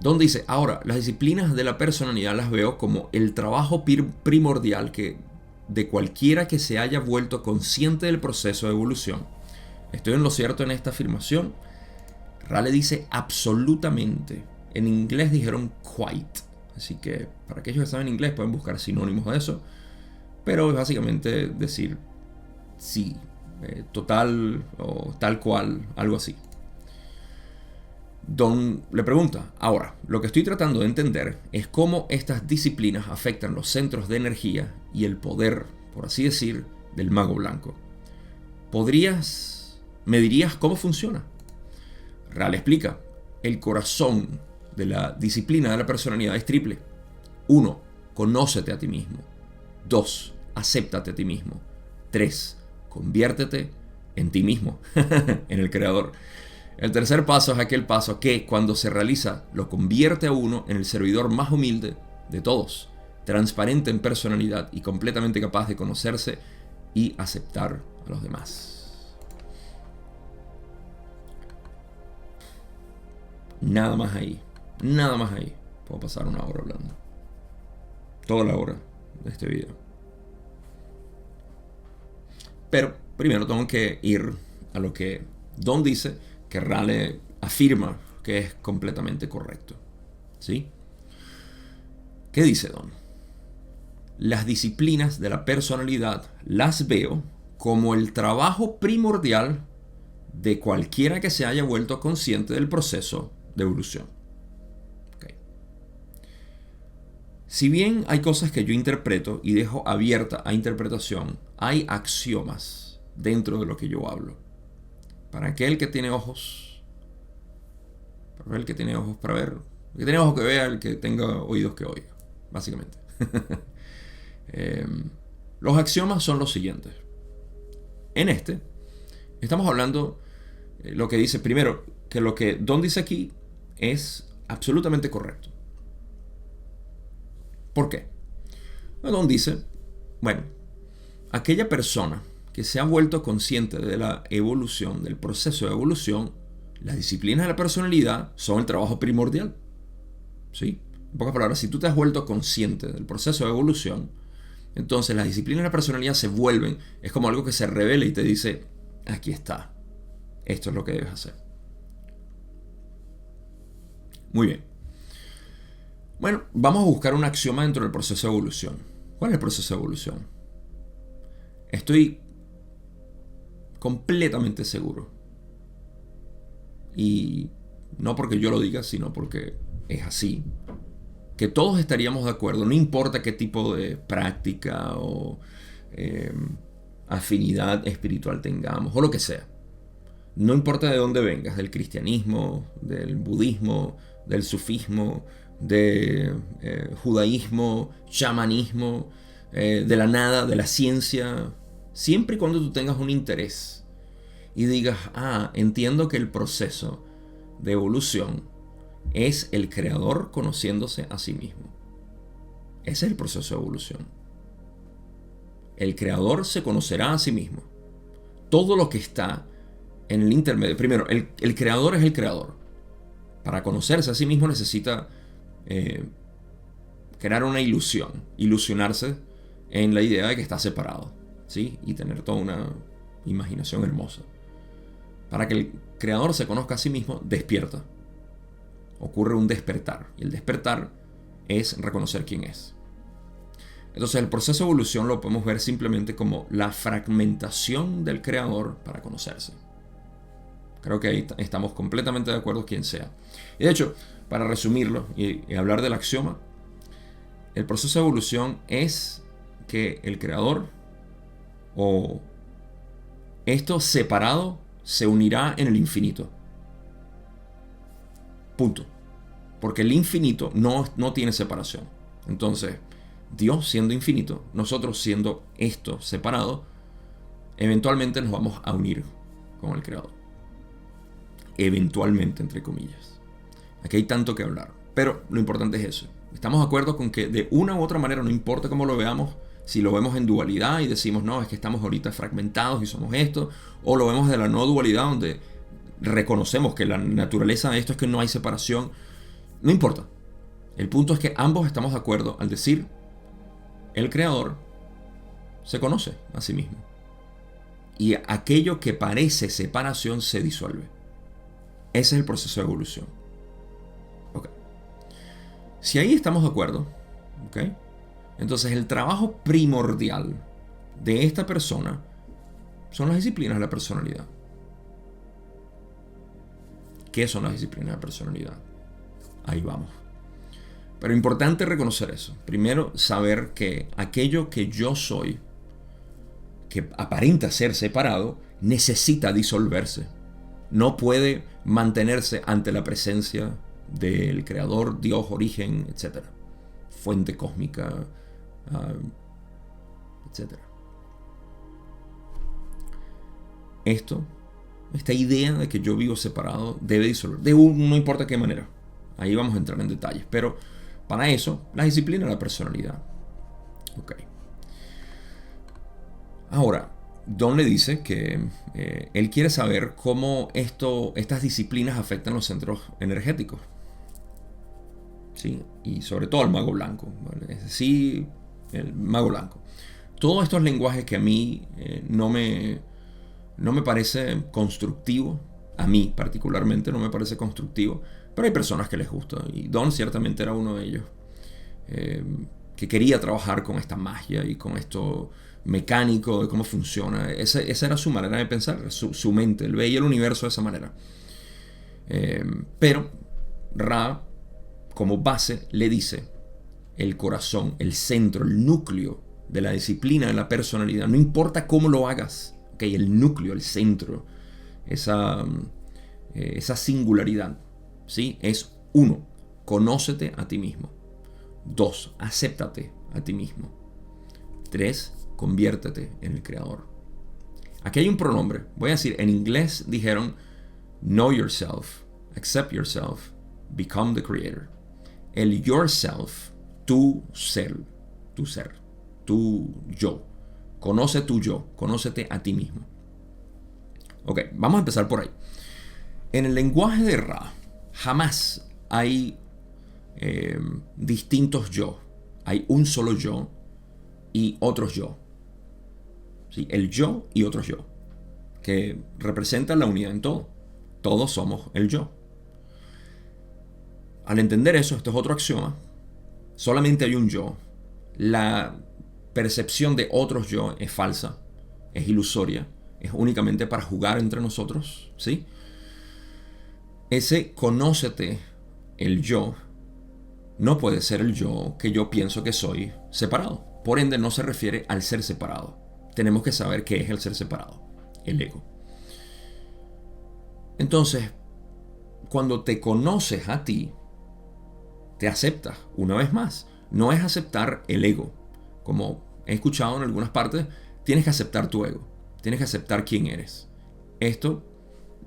Don dice, ahora, las disciplinas de la personalidad las veo como el trabajo primordial de cualquiera que se haya vuelto consciente del proceso de evolución. ¿Estoy en lo cierto en esta afirmación? Raleigh dice absolutamente. En inglés dijeron quite. Así que para aquellos que saben inglés pueden buscar sinónimos de eso. Pero es básicamente decir sí, total o tal cual, algo así. Don le pregunta, ahora, lo que estoy tratando de entender es cómo estas disciplinas afectan los centros de energía y el poder, por así decir, del mago blanco. ¿Me dirías cómo funciona? Raleigh explica, el corazón de la disciplina de la personalidad es triple. 1. Conócete a ti mismo. 2. Acéptate a ti mismo. 3. Conviértete en ti mismo, en el creador. El tercer paso es aquel paso que, cuando se realiza, lo convierte a uno en el servidor más humilde de todos, transparente en personalidad y completamente capaz de conocerse y aceptar a los demás. Nada más ahí, nada más ahí. Puedo pasar una hora hablando. Toda la hora de este video. Pero primero tengo que ir a lo que Don dice, que Raleigh afirma que es completamente correcto. ¿Sí? ¿Qué dice Don? Las disciplinas de la personalidad las veo como el trabajo primordial de cualquiera que se haya vuelto consciente del proceso de evolución. Okay. Si bien hay cosas que yo interpreto y dejo abierta a interpretación, hay axiomas dentro de lo que yo hablo. Para aquel que tiene ojos, para el que tiene ojos para ver, el que tiene ojos que vea, el que tenga oídos que oiga, básicamente. Los axiomas son los siguientes. En estamos hablando lo que dice primero, que lo que Don dice aquí es absolutamente correcto. ¿Por qué? Don dice, bueno, aquella persona que se ha vuelto consciente de la evolución, del proceso de evolución, las disciplinas de la personalidad son el trabajo primordial. ¿Sí? En pocas palabras, si tú te has vuelto consciente del proceso de evolución, entonces las disciplinas de la personalidad se vuelven, es como algo que se revela y te dice, aquí está, esto es lo que debes hacer. Muy bien. Bueno, vamos a buscar un axioma dentro del proceso de evolución. ¿Cuál es el proceso de evolución? Estoy completamente seguro, y no porque yo lo diga, sino porque es así, que todos estaríamos de acuerdo, no importa qué tipo de práctica o afinidad espiritual tengamos o lo que sea, no importa de dónde vengas, del cristianismo, del budismo, del sufismo, del judaísmo, chamanismo, de la nada, de la ciencia, siempre y cuando tú tengas un interés y digas, entiendo que el proceso de evolución es el creador conociéndose a sí mismo. Ese es el proceso de evolución. El creador se conocerá a sí mismo. Todo lo que está en el intermedio. Primero, el creador es el creador. Para conocerse a sí mismo necesita crear una ilusión. Ilusionarse en la idea de que está separado. ¿Sí? Y tener toda una imaginación hermosa. Para que el creador se conozca a sí mismo, despierta. Ocurre un despertar. Y el despertar es reconocer quién es. Entonces el proceso de evolución lo podemos ver simplemente como la fragmentación del creador para conocerse. Creo que ahí estamos completamente de acuerdo quien sea. Y de hecho, para resumirlo y hablar del axioma, el proceso de evolución es que el creador o esto separado se unirá en el infinito. Punto. Porque el infinito no tiene separación. Entonces, Dios siendo infinito, nosotros siendo esto separado, eventualmente nos vamos a unir con el creador. Eventualmente, entre comillas. Aquí hay tanto que hablar. Pero lo importante es eso. Estamos de acuerdo con que de una u otra manera, no importa cómo lo veamos, si lo vemos en dualidad y decimos, no, es que estamos ahorita fragmentados y somos esto, o lo vemos de la no dualidad, donde reconocemos que la naturaleza de esto es que no hay separación, No importa. El punto es que ambos estamos de acuerdo al decir, el creador se conoce a sí mismo. Y aquello que parece separación se disuelve. Ese es el proceso de evolución. Okay. Si ahí estamos de acuerdo, ¿okay? Entonces el trabajo primordial de esta persona son las disciplinas de la personalidad. ¿Qué son las disciplinas de la personalidad? Ahí vamos. Pero importante reconocer eso. Primero, saber que aquello que yo soy, que aparenta ser separado, necesita disolverse. No puede mantenerse ante la presencia del creador, Dios, origen, etc. Fuente cósmica, etc. Esta idea de que yo vivo separado debe disolver. No importa qué manera. Ahí vamos a entrar en detalles. Pero para eso, la disciplina de la personalidad. Ok. Ahora, Don le dice que él quiere saber cómo estas disciplinas afectan los centros energéticos. ¿Sí? Y sobre todo el mago blanco. ¿Vale? Es decir, el mago blanco. Todos estos lenguajes que a mí no me parece constructivo. A mí particularmente no me parece constructivo. Pero hay personas que les gusta. Y Don ciertamente era uno de ellos. Que quería trabajar con esta magia y con esto mecánico de cómo funciona. Esa era su manera de pensar, su mente. Él veía el universo de esa manera. Pero Ra, como base, le dice el corazón, el centro, el núcleo de la disciplina de la personalidad. No importa cómo lo hagas. Okay, el núcleo, el centro, esa singularidad, ¿sí? Es 1. Conócete a ti mismo. 2. Acéptate a ti mismo. 3. Conviértete en el creador. Aquí hay un pronombre. Voy a decir, en inglés dijeron know yourself, accept yourself, become the creator. El yourself, tu ser, tu yo. Conoce tu yo, conócete a ti mismo. Ok, vamos a empezar por ahí. En el lenguaje de Ra, jamás hay distintos yo. Hay un solo yo y otros yo. ¿Sí? El yo y otros yo, que representan la unidad en todo. Todos somos el yo. Al entender eso, esto es otro axioma. Solamente hay un yo. La percepción de otros yo es falsa, es ilusoria, es únicamente para jugar entre nosotros, ¿sí? Ese conócete, el yo, no puede ser el yo que yo pienso que soy separado. Por ende, no se refiere al ser separado. Tenemos que saber qué es el ser separado, el ego. Entonces, cuando te conoces a ti, te aceptas una vez más. No es aceptar el ego. Como he escuchado en algunas partes, tienes que aceptar tu ego. Tienes que aceptar quién eres. Esto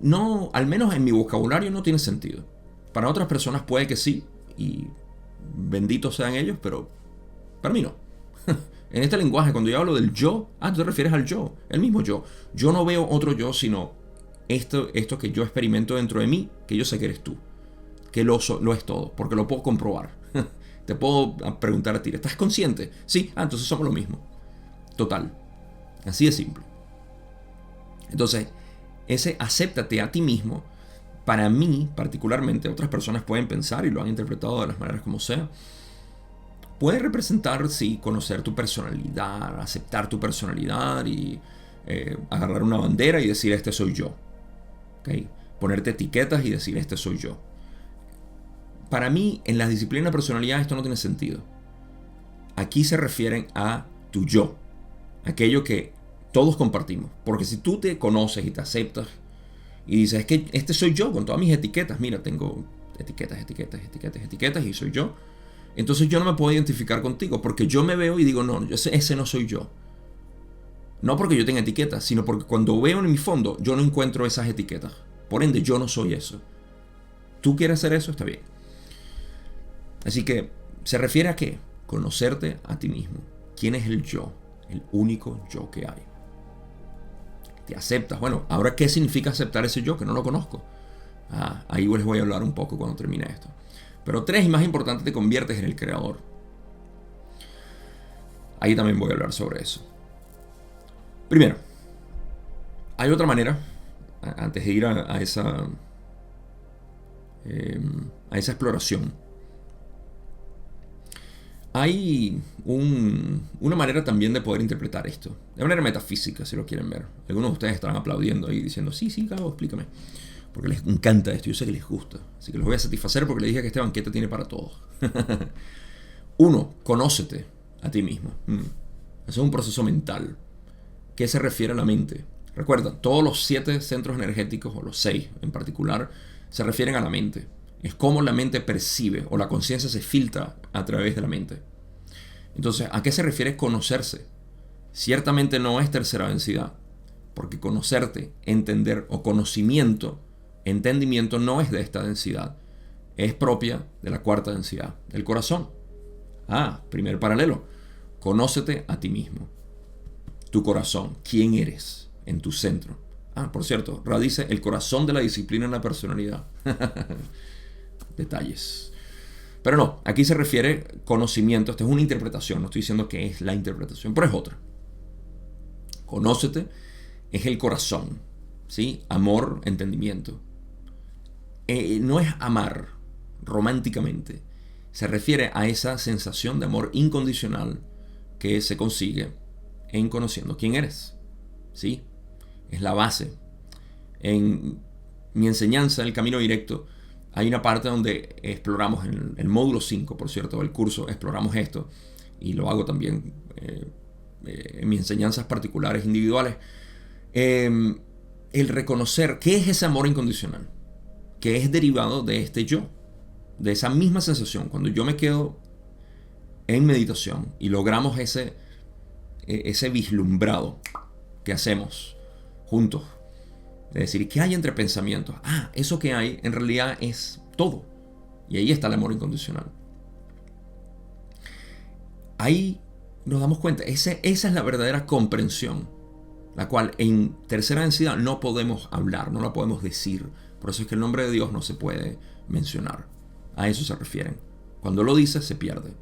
no, al menos en mi vocabulario, no tiene sentido. Para otras personas puede que sí, y benditos sean ellos, pero para mí no. En este lenguaje, cuando yo hablo del yo, tú te refieres al yo, el mismo yo. Yo no veo otro yo, sino esto que yo experimento dentro de mí, que yo sé que eres tú. Que lo es todo, porque lo puedo comprobar. Te puedo preguntar a ti, ¿estás consciente? Sí, entonces somos lo mismo. Total. Así de simple. Entonces, ese acéptate a ti mismo, para mí, particularmente, otras personas pueden pensar y lo han interpretado de las maneras como sea, puede representar, sí, conocer tu personalidad, aceptar tu personalidad y agarrar una bandera y decir, este soy yo. ¿Okay? Ponerte etiquetas y decir, este soy yo. Para mí, en las disciplinas de personalidad esto no tiene sentido. Aquí se refieren a tu yo, aquello que todos compartimos. Porque si tú te conoces y te aceptas y dices, es que este soy yo con todas mis etiquetas, mira, tengo etiquetas y soy yo, entonces yo no me puedo identificar contigo porque yo me veo y digo, no, ese no soy yo. No porque yo tenga etiquetas, sino porque cuando veo en mi fondo yo no encuentro esas etiquetas. Por ende, yo no soy eso. ¿Tú quieres hacer eso? Está bien. Así que, ¿se refiere a qué? Conocerte a ti mismo. ¿Quién es el yo? El único yo que hay. ¿Te aceptas? Bueno, ahora, ¿qué significa aceptar ese yo que no lo conozco? Ahí les voy a hablar un poco cuando termine esto. Pero 3, y más importante, te conviertes en el creador. Ahí también voy a hablar sobre eso. Primero, hay otra manera, antes de ir a esa exploración. Hay una manera también de poder interpretar esto, de manera metafísica, si lo quieren ver. Algunos de ustedes estarán aplaudiendo ahí diciendo, sí, Gabo, explícame. Porque les encanta esto, yo sé que les gusta. Así que los voy a satisfacer porque les dije que este banquete tiene para todos. 1, conócete a ti mismo. Eso es un proceso mental. ¿Qué se refiere a la mente? Recuerda, todos los 7 centros energéticos, o los 6 en particular, se refieren a la mente. Es cómo la mente percibe, o la conciencia se filtra a través de la mente. Entonces, ¿a qué se refiere conocerse? Ciertamente no es tercera densidad, porque conocerte, entender o conocimiento, entendimiento no es de esta densidad. Es propia de la 4ª densidad, del corazón. Primer paralelo. Conócete a ti mismo. Tu corazón, quién eres en tu centro. Por cierto, Ra dice el corazón de la disciplina en la personalidad. Detalles. Pero no, aquí se refiere conocimiento. Esta es una interpretación, no estoy diciendo que es la interpretación, pero es otra. Conócete es el corazón, ¿sí? Amor, entendimiento. No es amar románticamente. Se refiere a esa sensación de amor incondicional que se consigue en conociendo quién eres, ¿sí? Es la base. En mi enseñanza, el camino directo, hay una parte donde exploramos, en el módulo 5, por cierto, del curso, exploramos esto, y lo hago también en mis enseñanzas particulares, individuales. El reconocer qué es ese amor incondicional, que es derivado de este yo, de esa misma sensación. Cuando yo me quedo en meditación y logramos ese vislumbrado que hacemos juntos, de decir, ¿qué hay entre pensamientos? Eso que hay en realidad es todo. Y ahí está el amor incondicional. Ahí nos damos cuenta, esa es la verdadera comprensión, la cual en tercera densidad no podemos hablar, no la podemos decir. Por eso es que el nombre de Dios no se puede mencionar. A eso se refieren. Cuando lo dice, se pierde.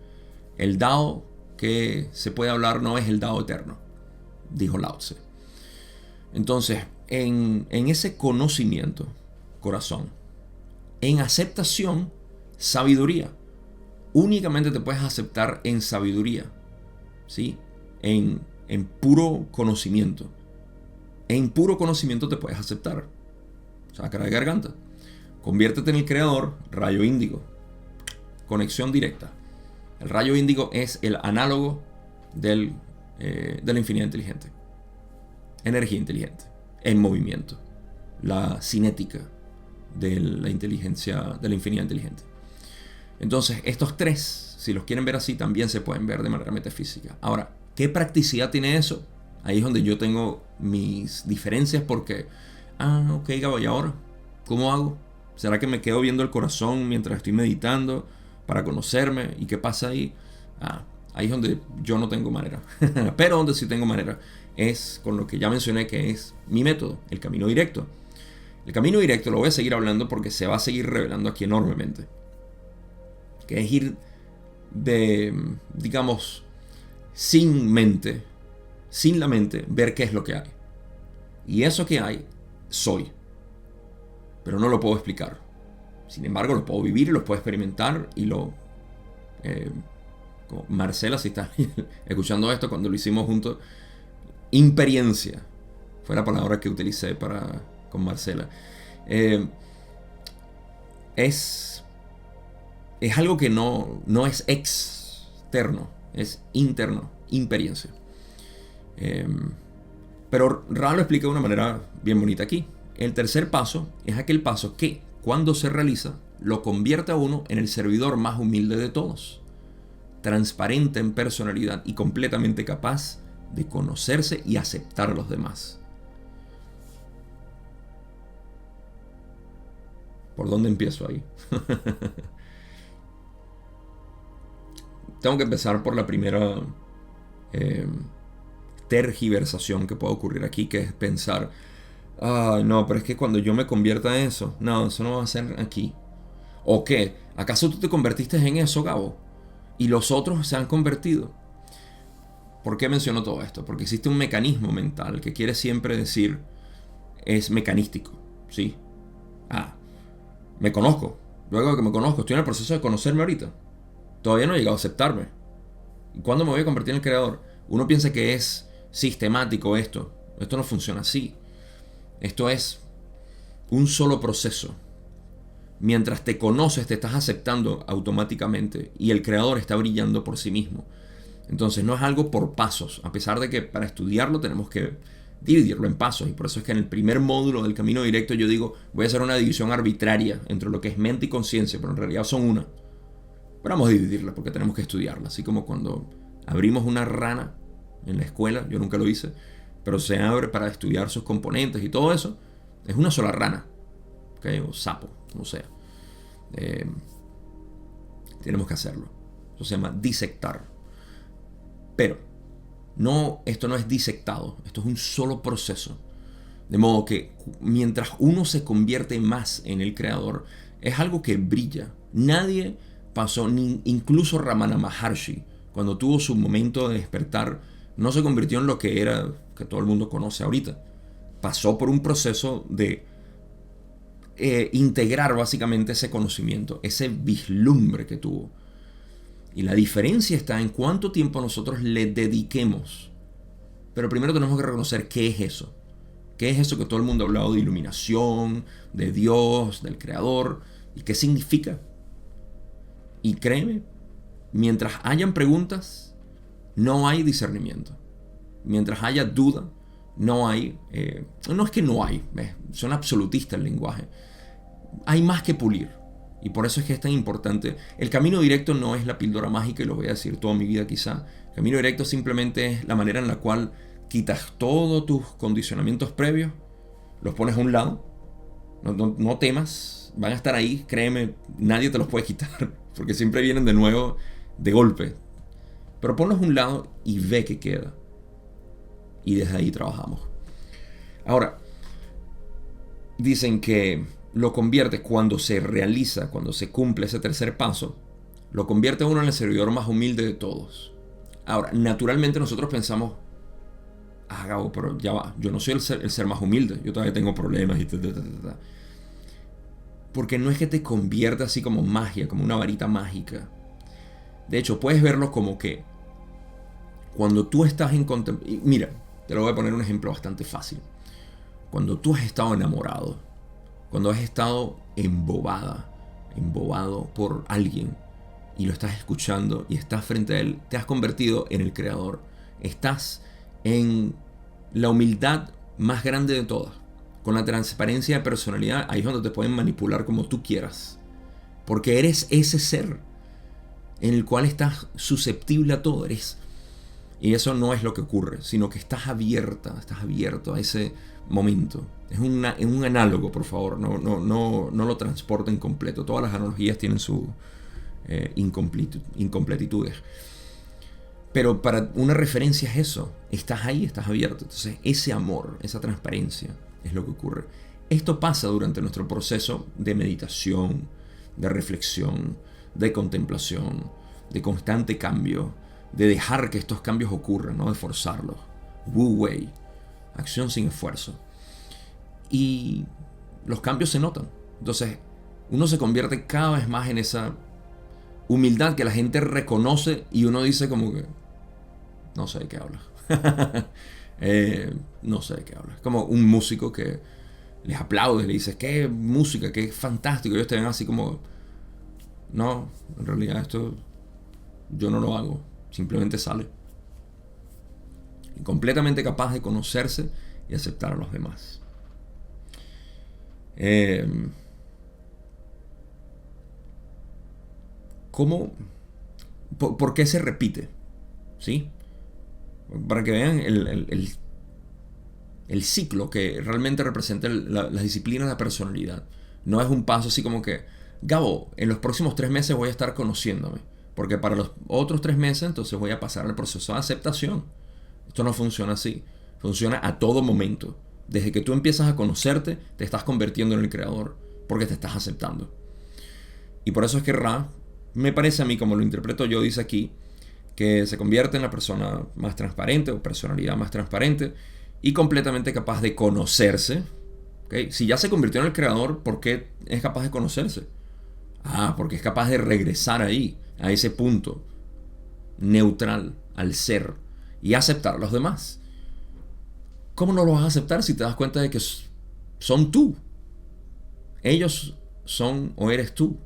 El Dao que se puede hablar no es el Dao eterno, dijo Lao Tse. Entonces, en ese conocimiento, corazón, en aceptación, sabiduría. Únicamente te puedes aceptar en sabiduría, ¿sí? En puro conocimiento. En puro conocimiento te puedes aceptar. Chakra de garganta. Conviértete en el creador, rayo índigo. Conexión directa. El rayo índigo es el análogo de la infinidad inteligente. Energía inteligente. En movimiento. La cinética de la inteligencia, de la infinidad inteligente. Entonces, estos 3, si los quieren ver así, también se pueden ver de manera metafísica. Ahora, ¿qué practicidad tiene eso? Ahí es donde yo tengo mis diferencias porque, ok, Gabo, ¿y ahora? ¿Cómo hago? ¿Será que me quedo viendo el corazón mientras estoy meditando para conocerme? ¿Y qué pasa ahí? Ahí es donde yo no tengo manera. Pero donde sí tengo manera es con lo que ya mencioné, que es mi método, el camino directo. El camino directo lo voy a seguir hablando porque se va a seguir revelando aquí enormemente. Que es ir digamos, sin mente, sin la mente, ver qué es lo que hay. Y eso que hay, soy. Pero no lo puedo explicar. Sin embargo, lo puedo vivir y lo puedo experimentar y como Marcela, si está escuchando esto, cuando lo hicimos juntos, imperiencia fue la palabra que utilicé con Marcela. Es algo que no es externo, es interno, imperiencia. Pero Ra lo explica de una manera bien bonita aquí. El tercer paso es aquel paso que, cuando se realiza, lo convierte a uno en el servidor más humilde de todos, transparente en personalidad y completamente capaz de conocerse y aceptar a los demás. ¿Por dónde empiezo ahí? Tengo que empezar por la primera tergiversación que puede ocurrir aquí, que es pensar, no, pero es que cuando yo me convierta en eso, no, eso no va a ser aquí. ¿O qué? ¿Acaso tú te convertiste en eso, Gabo? Y los otros se han convertido. ¿Por qué menciono todo esto? Porque existe un mecanismo mental que quiere siempre decir, es mecanístico, ¿sí? Ah, me conozco. Luego de que me conozco, estoy en el proceso de conocerme ahorita. Todavía no he llegado a aceptarme. ¿Y cuándo me voy a convertir en el creador? Uno piensa que es sistemático esto. Esto no funciona así. Esto es un solo proceso. Mientras te conoces, te estás aceptando automáticamente y el creador está brillando por sí mismo. Entonces no es algo por pasos, a pesar de que para estudiarlo tenemos que dividirlo en pasos. Y por eso es que en el primer módulo del camino directo yo digo, voy a hacer una división arbitraria entre lo que es mente y conciencia, pero en realidad son una. Pero vamos a dividirla porque tenemos que estudiarla. Así como cuando abrimos una rana en la escuela, yo nunca lo hice, pero se abre para estudiar sus componentes y todo eso, es una sola rana, ¿okay? O sapo, como sea. Tenemos que hacerlo. Eso se llama disectar. Pero no, esto no es disectado, esto es un solo proceso. De modo que mientras uno se convierte más en el creador, es algo que brilla. Nadie pasó, incluso Ramana Maharshi, cuando tuvo su momento de despertar, no se convirtió en lo que era, que todo el mundo conoce ahorita. Pasó por un proceso de integrar básicamente ese conocimiento, ese vislumbre que tuvo. Y la diferencia está en cuánto tiempo nosotros le dediquemos. Pero primero tenemos que reconocer qué es eso. ¿Qué es eso que todo el mundo ha hablado de iluminación, de Dios, del Creador? ¿Y qué significa? Y créeme, mientras hayan preguntas, no hay discernimiento. Mientras haya duda, no hay... no es que no hay, suena absolutista el lenguaje. Hay más que pulir. Y por eso es que es tan importante. El camino directo no es la píldora mágica, y lo voy a decir toda mi vida quizá. El camino directo simplemente es la manera en la cual quitas todos tus condicionamientos previos, los pones a un lado. No temas, van a estar ahí, créeme, nadie te los puede quitar, porque siempre vienen de nuevo de golpe. Pero ponlos a un lado y ve qué queda. Y desde ahí trabajamos. Ahora, dicen que lo convierte cuando se realiza, cuando se cumple ese tercer paso, lo convierte a uno en el servidor más humilde de todos. Ahora, naturalmente nosotros pensamos, Gabo, pero ya va, yo no soy el ser más humilde, yo todavía tengo problemas y Porque no es que te convierta así como magia, como una varita mágica. De hecho, puedes verlo como que cuando tú estás en contemplación... Mira, te lo voy a poner un ejemplo bastante fácil. Cuando tú has estado enamorado, cuando has estado embobado por alguien y lo estás escuchando y estás frente a él, te has convertido en el creador. Estás en la humildad más grande de todas. Con la transparencia de personalidad, ahí es donde te pueden manipular como tú quieras. Porque eres ese ser en el cual estás susceptible a todo. Y eso no es lo que ocurre, sino que estás abierto a ese momento. Es un análogo, por favor, no lo transporten completo. Todas las analogías tienen sus incompletitudes. Pero para una referencia es eso. Estás ahí, estás abierto. Entonces ese amor, esa transparencia es lo que ocurre. Esto pasa durante nuestro proceso de meditación, de reflexión, de contemplación, de constante cambio, de dejar que estos cambios ocurran, no de forzarlos. Wu Wei, acción sin esfuerzo. Y los cambios se notan. Entonces uno se convierte cada vez más en esa humildad que la gente reconoce y uno dice como que no sé de qué hablas. No sé de qué hablas. Como un músico que les aplaudes, le dices qué música, qué fantástico. Ellos te ven así como no, en realidad esto yo no lo hago, simplemente sale. Y completamente capaz de conocerse y aceptar a los demás. ¿Cómo? ¿Por qué se repite? ¿Sí? Para que vean el ciclo que realmente representa las disciplinas de la personalidad. No es un paso así como que, Gabo, en los próximos 3 meses voy a estar conociéndome, porque para los otros 3 meses entonces voy a pasar al proceso de aceptación. Esto no funciona así. Funciona a todo momento. Desde que tú empiezas a conocerte, te estás convirtiendo en el creador, porque te estás aceptando. Y por eso es que Ra, me parece a mí, como lo interpreto yo, dice aquí, que se convierte en la persona más transparente o personalidad más transparente y completamente capaz de conocerse. ¿Okay? Si ya se convirtió en el creador, ¿por qué es capaz de conocerse? Porque es capaz de regresar ahí, a ese punto neutral, al ser, y aceptar a los demás. ¿Cómo no lo vas a aceptar si te das cuenta de que son tú? Ellos son o eres tú.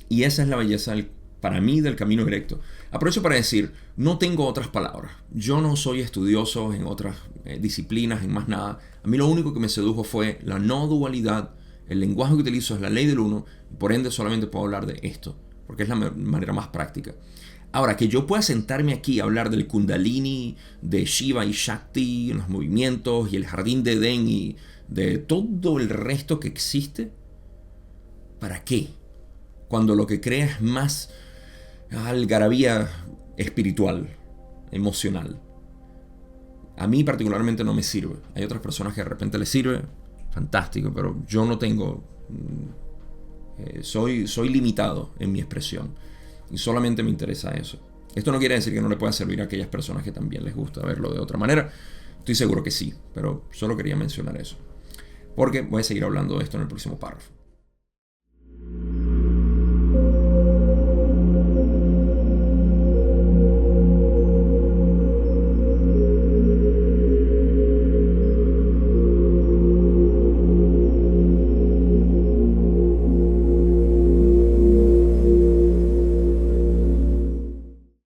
Y esa es la belleza para mí del camino directo. Aprovecho para decir, no tengo otras palabras. Yo no soy estudioso en otras disciplinas, en más nada. A mí lo único que me sedujo fue la no dualidad. El lenguaje que utilizo es la ley del uno. Y por ende solamente puedo hablar de esto, porque es la manera más práctica. Ahora, que yo pueda sentarme aquí a hablar del Kundalini, de Shiva y Shakti, los movimientos y el jardín de Edén y de todo el resto que existe, ¿para qué? Cuando lo que crea es más algarabía espiritual, emocional. A mí particularmente no me sirve. Hay otras personas que de repente les sirve, fantástico, pero yo no tengo... soy limitado en mi expresión y solamente me interesa eso. Esto no quiere decir que no le pueda servir a aquellas personas que también les gusta verlo de otra manera. Estoy seguro que sí, pero solo quería mencionar eso, porque voy a seguir hablando de esto en el próximo párrafo.